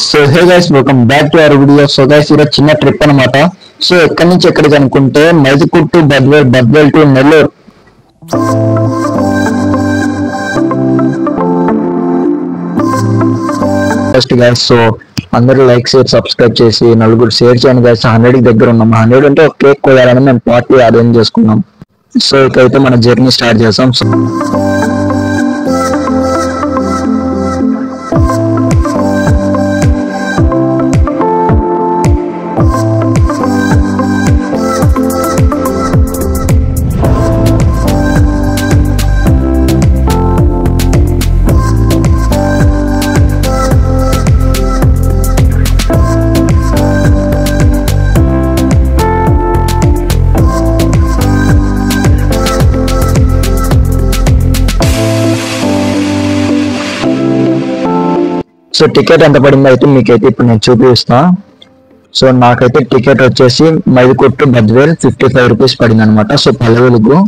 So hey guys welcome back to our video. So guys ఈరోజు చిన్న trip అనమాట. So ఎక్కడి నుంచి ఎక్కడికి అనుకుంటే Mydukur to Badvel to Nellore. First guys so అందరూ లైక్ షేర్ సబ్స్క్రైబ్ చేసి నలుగురు షేర్ చేయండి గైస్. 100 దగ్గర ఉన్నాం. 100 అంటే ఒక కేక్ కోయాలని మేము పార్టీ అరేంజ్ చేసుకున్నాం. సో ఇకైతే మన జర్నీ స్టార్ట్ చేస్తాం. సో టికెట్ ఎంత పడిందో అయితే మీకైతే ఇప్పుడు నేను చూపిస్తా. సో నాకైతే టికెట్ వచ్చేసి మైదుకూరు టు బద్వేల్ 55 రూపీస్ పడింది అనమాట. సో పల్లెలకు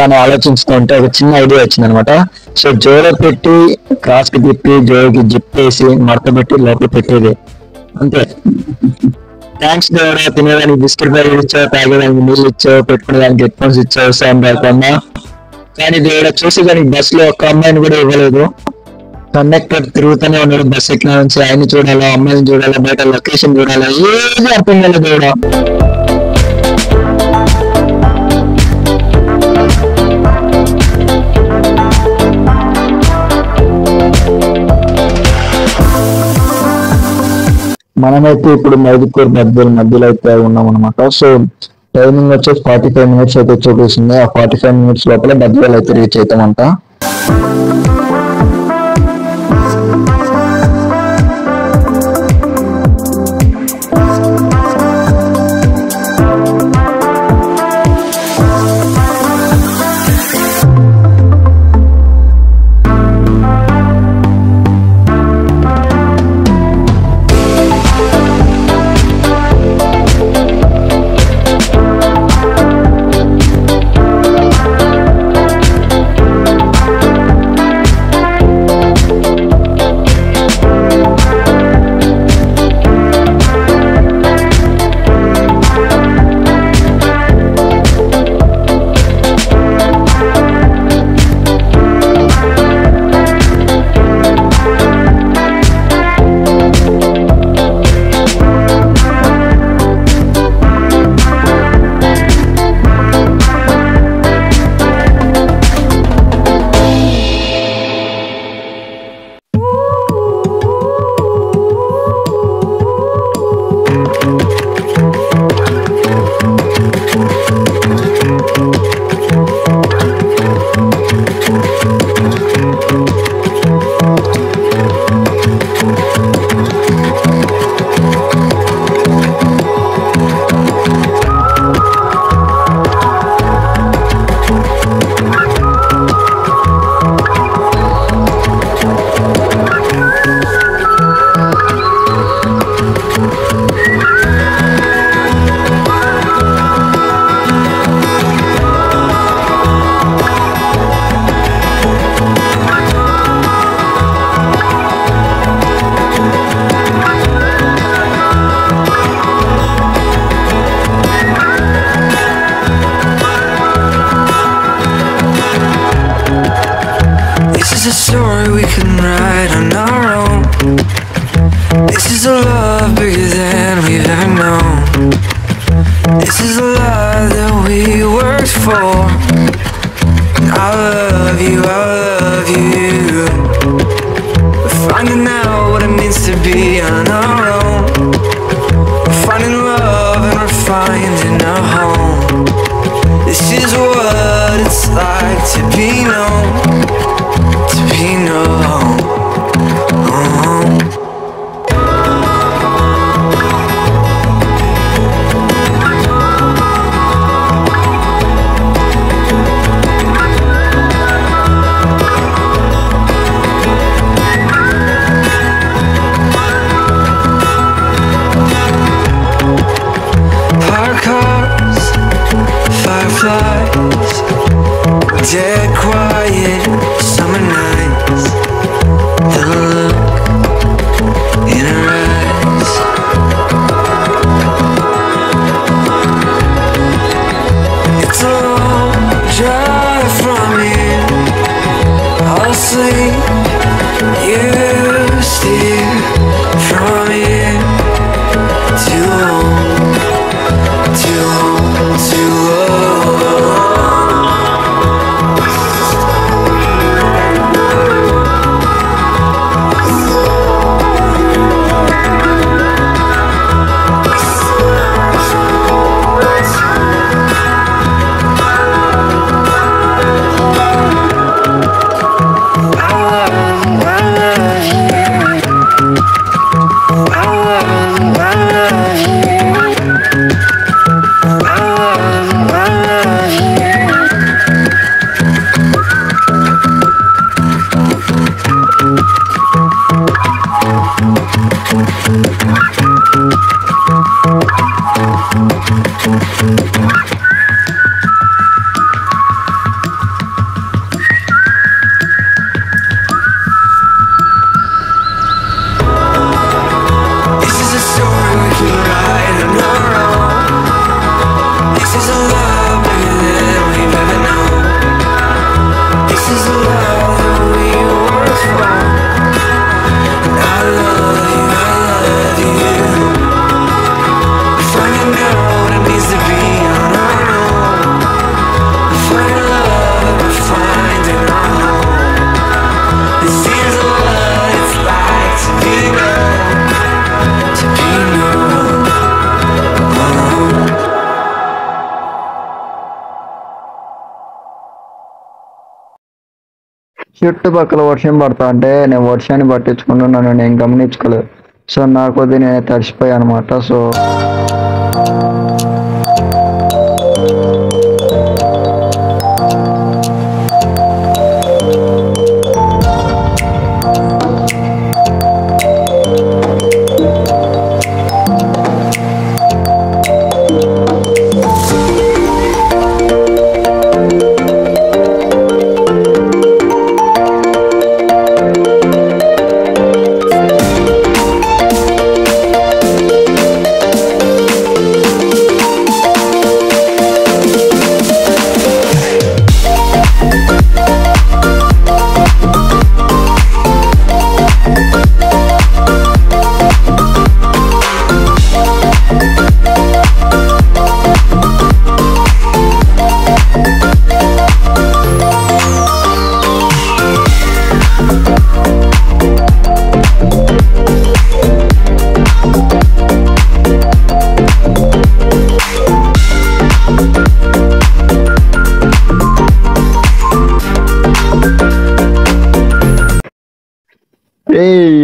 అని ఆలోచిస్తుంటే ఒక చిన్న ఐడియా వచ్చింది అనమాట. సో జోలో పెట్టి క్రాస్ కి తిప్పి జోకి జిప్ వేసి మడత పెట్టి లోపల పెట్టేది అంతే. థ్యాంక్స్ దేవుడా, తినేదానికి బిస్కెట్ ప్యాకెట్ ఇచ్చావు, తాగేదానికి నీళ్ళు ఇచ్చావు, పెట్టుకునేదానికి హెడ్ ఫోన్స్ ఇచ్చావు, సౌండ్ రాకుండా. కానీ దేవుడా చూసేదానికి బస్ లో ఒక్క అమ్మాయిని కూడా ఇవ్వలేదు. కండక్టర్ తిరుగుతూనే ఉన్నాడు బస్ ఎక్కిన నుంచి. ఆయన చూడాలా, అమ్మాయిని చూడాలా, బయట లొకేషన్ చూడాలా, ఏది అర్థం కాలేదు దేవుడా. మనమైతే ఇప్పుడు మైదుకూరు బద్వేల్ మధ్యలో అయితే ఉన్నాం అనమాట. సో టైమింగ్ వచ్చేసి 45 మినిట్స్ అయితే చూపిస్తుంది. ఆ 45 మినిట్స్ లోపల బద్వేల్ అయితే reach అవుతామంట. This is a story we can write on our own. This is a love bigger than we've ever known. This is a love that we worked for. And I love you, I love you. We're finding out what it means to be on our own. We're finding love and we're finding a home. This is what it's like to be known. To be known. dead quiet summer nights. The look in her eyes. It's a long drive from here. I'll sleep. You steer from here to home, to home, to home. చుట్టుపక్కల వర్షం పడతా అంటే నేను వర్షాన్ని పట్టించుకుంటున్నాను, నేను గమనించుకోలేదు. So నా కొద్ది నేను తడిసిపోయాను అనమాట. సో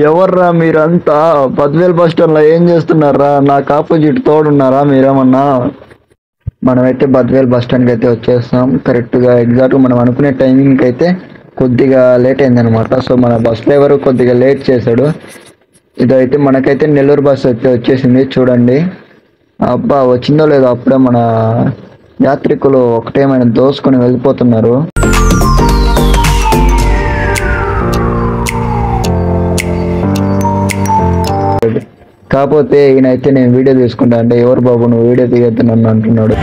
ఎవర్రా మీరంతా పద్వేల్ బస్ స్టాండ్ లో ఏం చేస్తున్నారా? నాకు ఆపోజిట్ తోడున్నారా మీరేమన్నా? మనమైతే బద్వేల్ బస్ స్టాండ్కి అయితే వచ్చేస్తాం. కరెక్ట్గా ఎగ్జాక్ట్గా మనం అనుకునే టైమింగ్కి అయితే కొద్దిగా లేట్ అయిందనమాట. సో మన బస్ డ్రైవర్ కొద్దిగా లేట్ చేశాడు. ఇదైతే మనకైతే నెల్లూరు బస్ అయితే వచ్చేసింది చూడండి. అబ్బా వచ్చిందో లేదో అప్పుడే మన యాత్రికులు ఒకటేమైనా దోసుకొని వెళ్ళిపోతున్నారు. కాకపోతే ఈయనైతే నేను వీడియో తీసుకుంటా అంటే ఎవరు బాబు నువ్వు వీడియో తీయద్దు నన్ను అంటున్నాడు.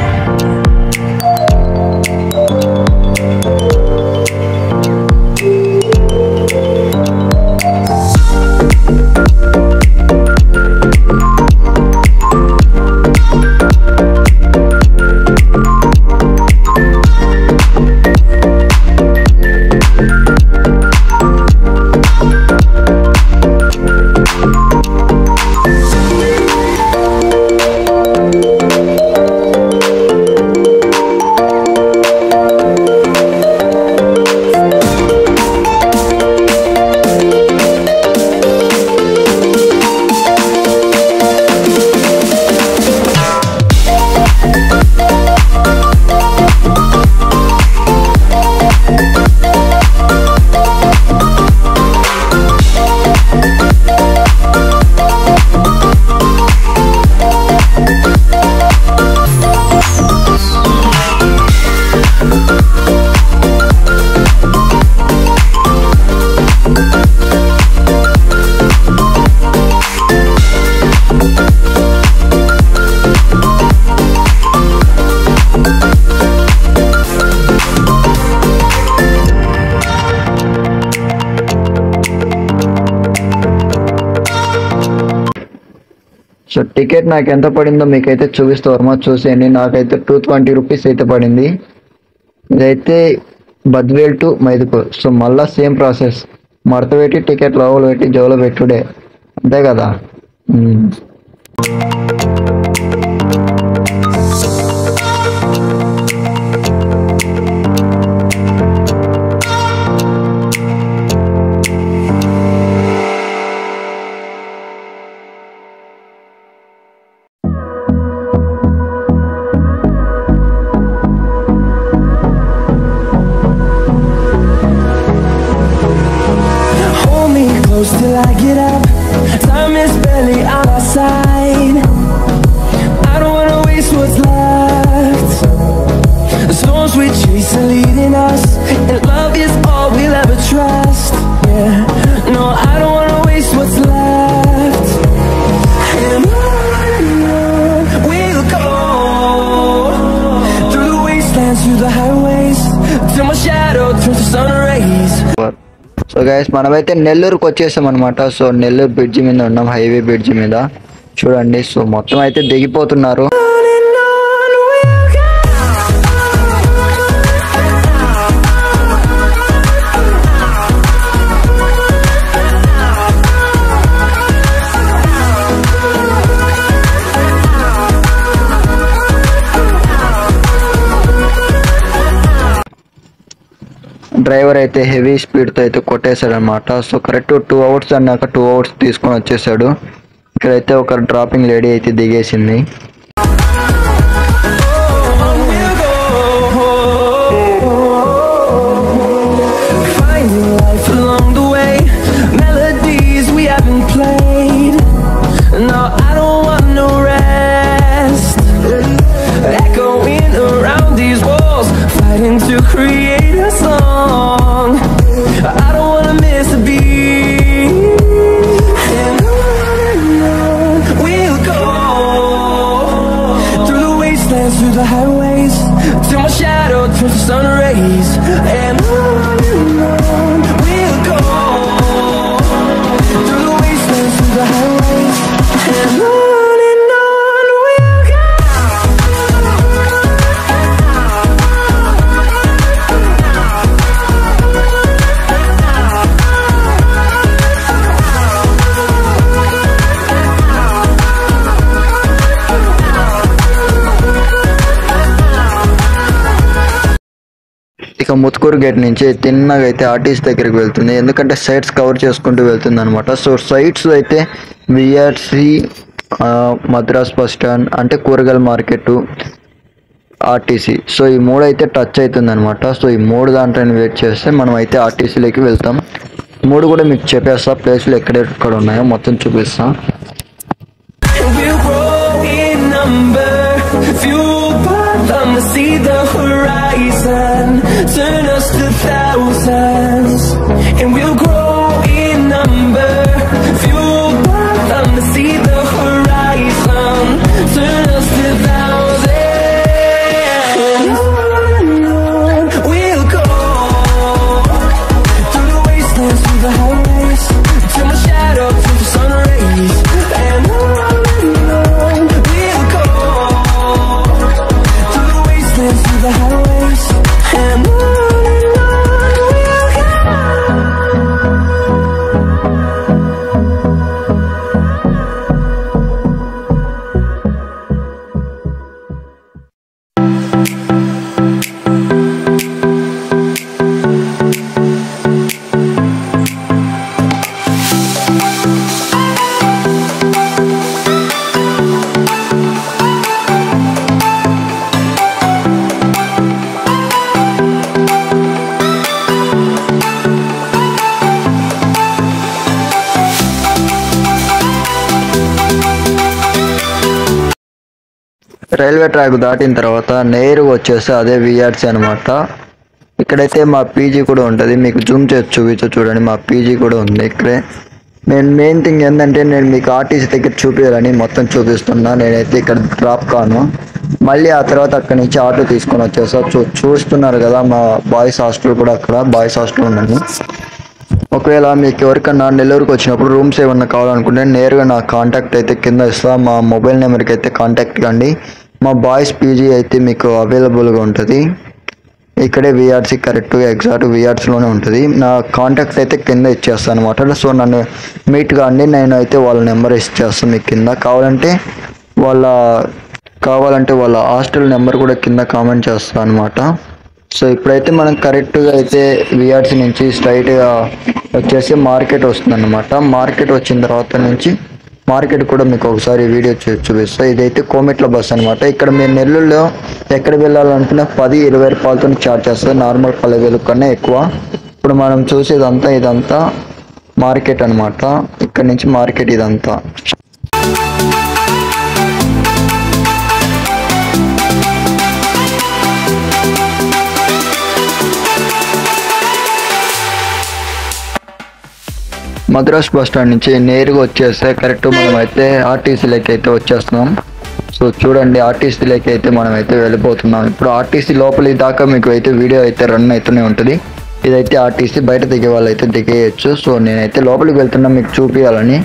సో టికెట్ నాకు ఎంత పడిందో మీకైతే చూపిస్తే వర్మ చూసేయండి. నాకైతే 220 రూపీస్ అయితే పడింది. ఇదైతే బద్వేల్ టు మైదుకూర్. సో మళ్ళీ సేమ్ ప్రాసెస్, మడత పెట్టి టికెట్ లోపల పెట్టి జోలో పెట్టుడే, అంతే కదా. Till I get up, time is barely on our side. I don't wanna waste what's left. The storms we chase are leading us, and love is all we'll ever trust. Yeah, no, I don't wanna waste what's left. And on we'll go, through the wastelands, through the highways, till my shadow turns to sun rays. So guys మనమైతే నెల్లూరుకి వచ్చేసాం అనమాట. So Nellore bridge మీద ఉన్నాం, highway bridge మీద చూడండి. So మొత్తం అయితే దిగిపోతున్నారు. డ్రైవర్ అయితే హెవీ స్పీడ్తో అయితే కొట్టేశాడు అనమాట. సో కరెక్ట్ 2 అవర్స్ అన్నాక 2 అవర్స్ తీసుకొని వచ్చేసాడు. ఇక్కడైతే ఒక డ్రాపింగ్ లేడీ అయితే దిగేసింది. To create a song, I don't wanna miss a beat. And on we'll go, through the wastelands, through the highways, till my shadow turns to sun rays. And on we'll go, through the wastelands, through the highways, and on. ఇక Muthukur gate నుంచి తిన్నగా అయితే RTC దగ్గరికి వెళ్తుంది, ఎందుకంటే sites cover చేసుకుంటూ వెళ్తుంది అనమాట. సో సైట్స్ అయితే విఆర్సి, మద్రాస్ బస్ స్టాండ్ అంటే కూరగాయల మార్కెట్, ఆర్టీసీ. సో ఈ 3 అయితే టచ్ అవుతుంది అనమాట. సో ఈ 3 దాంట్లో వెయిట్ చేస్తే మనం అయితే ఆర్టీసీలోకి వెళ్తాం. 3 కూడా మీకు చెప్పేస్తా, ప్లేస్లు ఎక్కడెక్కడ ఉన్నాయో మొత్తం చూపిస్తా. See the horizon, turn us to thousands, and we'll grow in number. Fueled by them to see the horizon, turn us to thousands. And on we'll go, through the wastelands, through the highways, till my shadow turns to sun rays. And on we'll go, through the highways, and on we'll go. Railway track దాటిన తర్వాత నేరుగా వచ్చేస్తే అదే VRC అనమాట. ఇక్కడైతే మా PG కూడా ఉంటుంది, మీకు జూమ్ చేసి చూడండి. మా పీజీ కూడా ఉంది ఇక్కడే. నేను మెయిన్ థింగ్ ఏంటంటే నేను మీకు ఆర్టీసీ టికెట్ చూపించాలని మొత్తం చూపిస్తున్నా. నేనైతే ఇక్కడ డ్రాప్ కాను, మళ్ళీ ఆ తర్వాత అక్కడి నుంచి ఆటో తీసుకొని వచ్చేసా. చూస్తున్నారు కదా మా బాయ్స్ హాస్టల్ కూడా, అక్కడ బాయ్స్ హాస్టల్ ఉన్నాను. ఒకవేళ మీకు ఎవరికన్నా నెల్లూరుకి వచ్చినప్పుడు రూమ్స్ ఏమన్నా కావాలనుకుంటే నేరుగా నా కాంటాక్ట్ అయితే కింద ఇస్తా, మా మొబైల్ నెంబర్కి అయితే కాంటాక్ట్ కండి. మా బాయ్స్ పీజీ అయితే మీకు అవైలబుల్గా ఉంటుంది. ఇక్కడే విఆర్సీ కరెక్ట్గా ఎగ్జాక్ట్ విఆర్సీలోనే ఉంటుంది. నా కాంటాక్ట్ అయితే కింద ఇచ్చేస్తాను అనమాట. సో నన్ను మీట్ కాండి, నేను అయితే వాళ్ళ నెంబర్ ఇచ్చేస్తాను మీకు కింద. కావాలంటే వాళ్ళ హాస్టల్ నెంబర్ కూడా కింద కామెంట్ చేస్తాను అనమాట. సో ఇప్పుడైతే మనం కరెక్ట్గా అయితే విఆర్సీ నుంచి స్ట్రైట్గా వచ్చేసి మార్కెట్ వస్తుంది అనమాట. మార్కెట్ వచ్చిన తర్వాత నుంచి మార్కెట్ కూడా మీకు ఒకసారి వీడియో చూపిస్తా. ఇదైతే కోమెట్ల బస్ అనమాట. ఇక్కడ మీరు నెల్లూరులో ఎక్కడికి వెళ్ళాలనుకున్నా 10-20 రూపాయలతో చార్జ్ చేస్తారు. నార్మల్ 10,000 కన్నా ఎక్కువ. ఇప్పుడు మనం చూసేదంతా ఇదంతా మార్కెట్ అనమాట. ఇక్కడ నుంచి మార్కెట్ ఇదంతా. మద్రాస్ బస్ స్టాండ్ నుంచి నేరుగా వచ్చేస్తే కరెక్ట్ మనం అయితే ఆర్టీసీలోకి అయితే వచ్చేస్తున్నాం. సో చూడండి, ఆర్టీసీలోకి అయితే మనం అయితే వెళ్ళిపోతున్నాం. ఇప్పుడు ఆర్టీసీ లోపలి దాకా మీకు అయితే వీడియో అయితే రన్ అవుతూనే ఉంటుంది. ఇదైతే ఆర్టీసీ, బయట దిగే వాళ్ళు అయితే దిగేయచ్చు. సో నేనైతే లోపలికి వెళ్తున్నా మీకు చూపించాలని.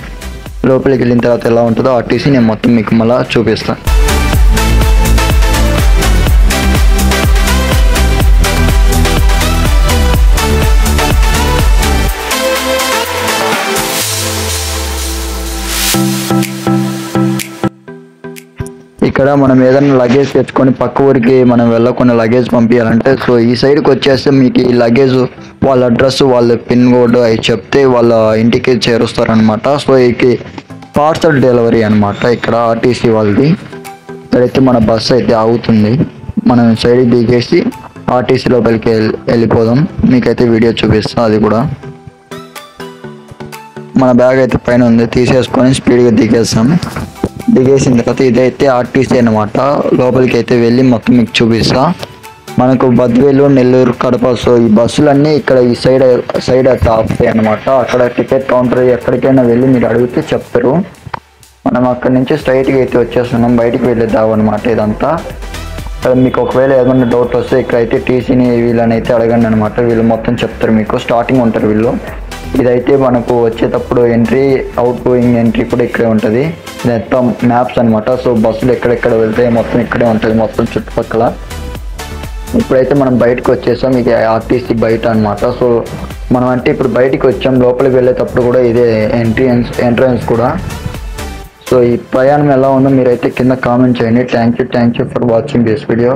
లోపలికి వెళ్ళిన తర్వాత ఎలా ఉంటుందో ఆర్టీసీ నేను మొత్తం మీకు మళ్ళీ చూపిస్తాను. ఇక్కడ మనం ఏదైనా లగేజ్ తెచ్చుకొని పక్క ఊరికి మనం వెళ్ళకుండా లగేజ్ పంపించాలంటే సో ఈ సైడ్కి వచ్చేస్తే మీకు ఈ లగేజ్ వాళ్ళ అడ్రస్, వాళ్ళ పిన్ కోడ్ అవి చెప్తే వాళ్ళ ఇంటికి చేరుస్తారనమాట. సో ఈ పార్సల్ డెలివరీ అనమాట ఇక్కడ ఆర్టీసీ వాళ్ళది. ఇక్కడైతే మన బస్సు అయితే ఆగుతుంది. మనం సైడ్కి దిగేసి ఆర్టీసీ లోపలికి వెళ్ళిపోదాం. మీకైతే వీడియో చూపిస్తాం. అది కూడా మన బ్యాగ్ అయితే పైన ఉంది, తీసేసుకొని స్పీడ్గా దిగేసిన తర్వాత ఇదైతే ఆర్టీసీ అనమాట. లోపలికి అయితే వెళ్ళి మొత్తం మీకు చూపిస్తా. మనకు బద్వేలు, నెల్లూరు, కడప సో ఈ బస్సులన్నీ ఇక్కడ ఈ సైడ్ అయితే ఆపుతాయి అనమాట. అక్కడ టికెట్ కౌంటర్ ఎక్కడికైనా వెళ్ళి మీరు అడిగితే చెప్తారు. మనం అక్కడి నుంచి స్ట్రైట్గా అయితే వచ్చేస్తున్నాం. బయటికి వెళ్ళేద్దాం అనమాట. ఇదంతా ఇక్కడ మీకు ఒకవేళ ఏదైనా డౌట్ వస్తే ఇక్కడైతే టీసీని వీళ్ళని అయితే అడగండి అనమాట. వీళ్ళు మొత్తం చెప్తారు మీకు. స్టార్టింగ్ ఉంటారు వీళ్ళు. ఇదైతే మనకు వచ్చేటప్పుడు ఎంట్రీ, అవుట్ గోయింగ్ ఎంట్రీ కూడా ఇక్కడే ఉంటుంది. ఇదంతా మ్యాప్స్ అనమాట. సో బస్సులు ఎక్కడెక్కడ వెళ్తే మొత్తం ఇక్కడే ఉంటుంది, మొత్తం చుట్టుపక్కల. ఇప్పుడైతే మనం బయటకు వచ్చేసాం. ఇది ఆర్టీసీ బయట అనమాట. సో మనం అంటే ఇప్పుడు బయటికి వచ్చాం. లోపలికి వెళ్ళేటప్పుడు కూడా ఇదే ఎంట్రన్స్ కూడా. సో ఈ ప్రయాణం ఎలా ఉందో మీరైతే కింద కామెంట్ చేయండి. Thank you for watching this video.